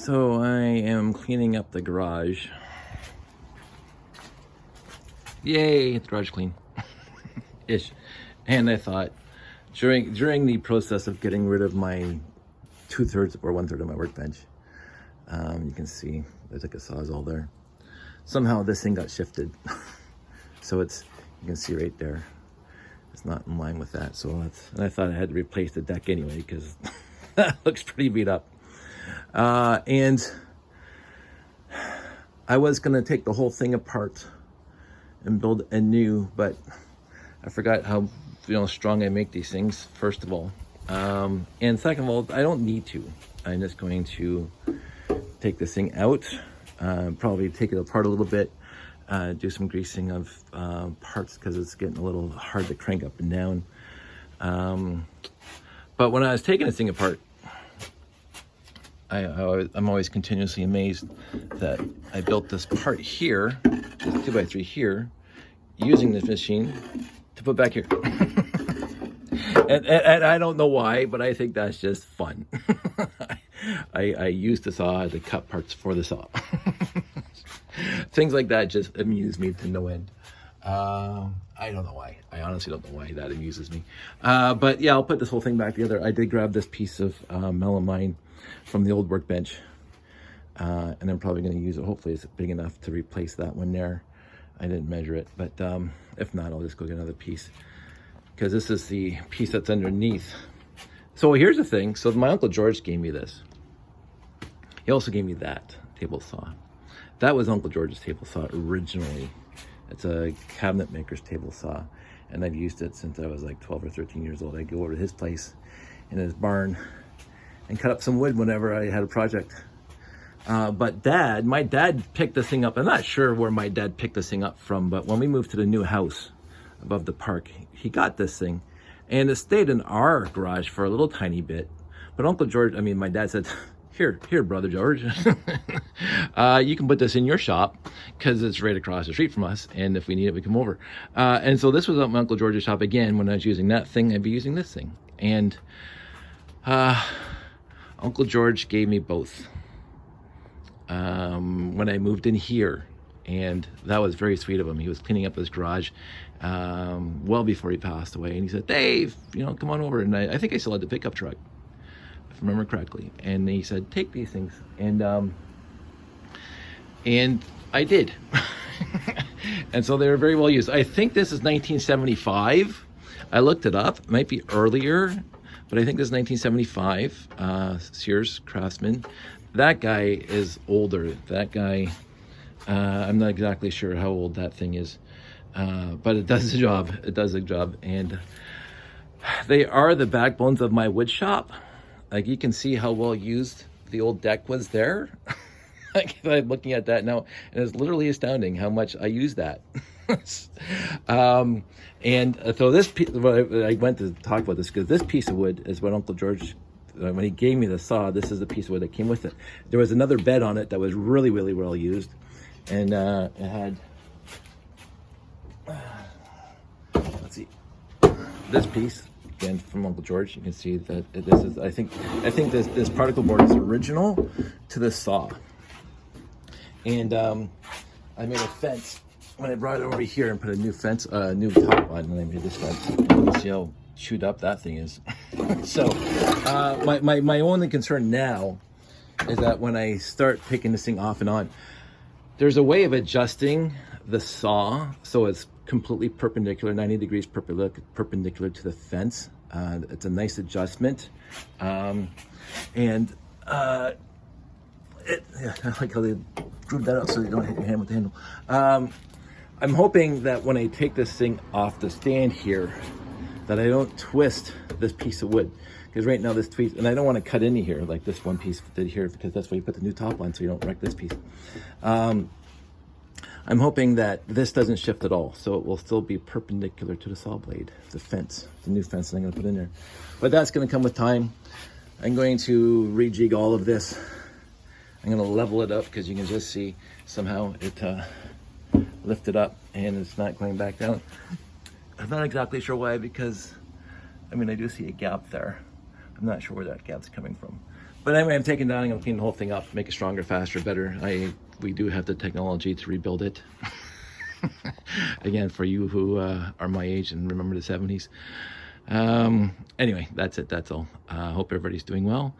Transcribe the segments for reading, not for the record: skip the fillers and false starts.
So I am cleaning up the garage. Yay, the garage clean. Ish. And I thought during the process of getting rid of my 2/3 or 1/3 of my workbench, you can see there's like a sawzall there. Somehow this thing got shifted. So you can see right there, it's not in line with that. So and I thought I had to replace the deck anyway, because that looks pretty beat up. And I was gonna take the whole thing apart and build a new, but I forgot how strong I make these things, first of all. And second of all, I don't need to. I'm just going to take this thing out, probably take it apart a little bit, do some greasing of parts, because it's getting a little hard to crank up and down. But when I was taking this thing apart, I'm always continuously amazed that I built this part here, this 2x3 here, using this machine to put back here. and I don't know why, but I think that's just fun. I use the saw to cut parts for the saw. Things like that just amuse me to no end. I don't know why. I honestly don't know why that amuses me. But yeah, I'll put this whole thing back together. I did grab this piece of melamine from the old workbench, and I'm probably going to use it. Hopefully it's big enough to replace that one there. I didn't measure it, but if not, I'll just go get another piece, because this is the piece that's underneath. So here's the thing. So my Uncle George gave me this. He also gave me that table saw. That was Uncle George's table saw originally. It's a cabinet maker's table saw, and I've used it since I was like 12 or 13 years old. I'd go over to his place in his barn and cut up some wood whenever I had a project. But my dad picked this thing up. I'm not sure where my dad picked this thing up from, but when we moved to the new house above the park, he got this thing, and it stayed in our garage for a little tiny bit. But Uncle George, my dad said, here, Brother George, you can put this in your shop, because it's right across the street from us, and if we need it, we come over. And so this was at my Uncle George's shop again. When I was using that thing, I'd be using this thing. And Uncle George gave me both when I moved in here, and that was very sweet of him. He was cleaning up his garage well before he passed away, and he said, Dave, come on over. And I think I still had the pickup truck, if I remember correctly. And he said, take these things. And I did. And so they were very well used. I think this is 1975. I looked it up. It might be earlier, but I think this is 1975. Sears Craftsman. That guy is older. That guy, I'm not exactly sure how old that thing is, but it does the job. It does the job. And they are the backbones of my wood shop. Like, you can see how well used the old deck was there. Like, I'm looking at that now, and it's literally astounding how much I use that. And so this piece, I went to talk about this because this piece of wood is what Uncle George, when he gave me the saw, this is the piece of wood that came with it. There was another bed on it that was really, really well used, and it had, let's see, this piece again from Uncle George. You can see that this is, I think this particle board is original to the saw. And I made a fence when I brought it over here and put a new fence, new top on, and I made this fence. See how chewed up that thing is. So my only concern now is that when I start taking this thing off and on, there's a way of adjusting the saw so it's completely perpendicular, 90 degrees perpendicular to the fence. It's a nice adjustment. I like how they grooved that up so you don't hit your hand with the handle. I'm hoping that when I take this thing off the stand here, that I don't twist this piece of wood, because right now this piece, and I don't want to cut into here like this one piece did here, because that's why you put the new top on, so you don't wreck this piece. I'm hoping that this doesn't shift at all, so it will still be perpendicular to the saw blade, the fence, the new fence that I'm going to put in there. But that's going to come with time. I'm going to rejig all of this. I'm going to level it up, because you can just see somehow it lifted up and it's not going back down. I'm not exactly sure why, because I do see a gap there. I'm not sure where that gap's coming from, But anyway, I'm taking down. I'm gonna clean the whole thing up, make it stronger, faster, better. We do have the technology to rebuild it. Again, for you who are my age and remember the 70s. Anyway, that's it. That's all. Hope everybody's doing well.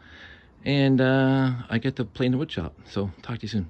And I get to play in the wood shop. So talk to you soon.